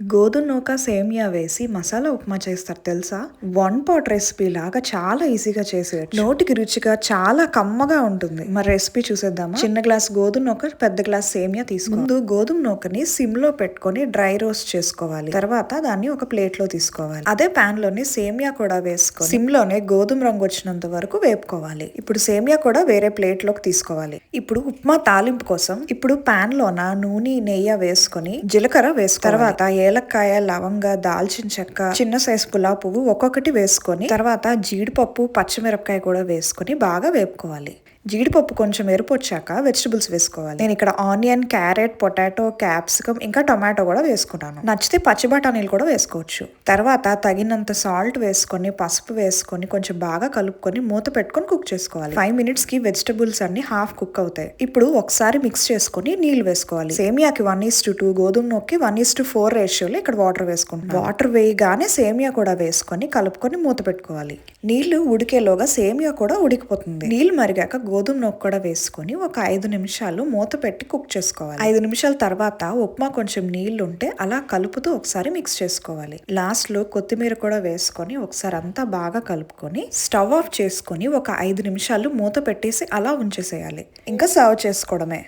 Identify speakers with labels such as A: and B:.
A: గోధుమ నూక సేమియా వేసి మసాలా ఉప్మా చేస్తారు తెలుసా? వన్ పాట్ రెసిపీ లాగా చాలా ఈజీగా చేసేయచ్చు. నోటికి రుచిగా చాలా కమ్మగా ఉంటుంది. మరి రెసిపీ చూసేద్దామా? చిన్న గ్లాస్ గోధుమ నూక, పెద్ద గ్లాస్ సేమియా తీసుకోవాలి. ముందు గోధుమ నూకని సిమ్ లో పెట్టుకొని డ్రై రోస్ట్ చేసుకోవాలి. తర్వాత దాన్ని ఒక ప్లేట్ లో తీసుకోవాలి. అదే పాన్ లోని సేమియా కూడా వేసుకొని సిమ్ లోనే గోధుమ రంగు వచ్చినంత వరకు వేపుకోవాలి. ఇప్పుడు సేమియా కూడా వేరే ప్లేట్ లోకి తీసుకోవాలి. ఇప్పుడు ఉప్మా తాలింపు కోసం ఇప్పుడు పాన్ లోన నూనె, నెయ్యి వేసుకొని జీలకర్ర వేసుకోవాలి. తర్వాత ఏలక్కాయ, లవంగ, దాల్చిన చెక్క, చిన్న సైజు పులావ్ పువ్వు ఒక్కొక్కటి వేసుకొని తర్వాత జీడిపప్పు, పచ్చిమిరపకాయ కూడా వేసుకొని బాగా వేపుకోవాలి. జీడిపప్పు కొంచెం ఎరుపు వచ్చాక వెజిటబుల్స్ వేసుకోవాలి. నేను ఇక్కడ ఆనియన్, క్యారెట్, పొటాటో, క్యాప్సికమ్ ఇంకా టొమాటో కూడా వేసుకున్నాను. నచ్చితే పచ్చి బఠానీలు కూడా వేసుకోవచ్చు. తర్వాత తగినంత సాల్ట్ వేసుకొని, పసుపు వేసుకొని కొంచెం బాగా కలుపుకొని మూత పెట్టుకొని కుక్ చేసుకోవాలి. 5 minutes కి వెజిటబుల్స్ అన్ని హాఫ్ కుక్ అవుతాయి. ఇప్పుడు ఒకసారి మిక్స్ చేసుకొని నీళ్లు వేసుకోవాలి. సేమియాకి 1:2, గోధుమ నూకకి 1:4 రేషియోలో ఇక్కడ వాటర్ వేసుకుంటాం. వాటర్ వేయగానే సేమియా కూడా వేసుకొని కలుపుకొని మూత పెట్టుకోవాలి. నీళ్లు ఉడికేలోగా సేమియా కూడా ఉడికిపోతుంది. నీళ్లు మరిగాక గోధుమ నూక కూడా వేసుకొని ఒక 5 నిమిషాలు మూత పెట్టి కుక్ చేసుకోవాలి. 5 నిమిషాల తర్వాత ఉప్మా కొంచెం నీళ్లు ఉంటే అలా కలుపుతూ ఒకసారి మిక్స్ చేసుకోవాలి. లాస్ట్ లో కొత్తిమీర కూడా వేసుకొని ఒకసారి అంతా బాగా కలుపుకొని స్టవ్ ఆఫ్ చేసుకొని ఒక 5 నిమిషాలు మూత పెట్టేసి అలా ఉంచేసేయాలి. ఇంకా సర్వ్ చేసుకోవడమే.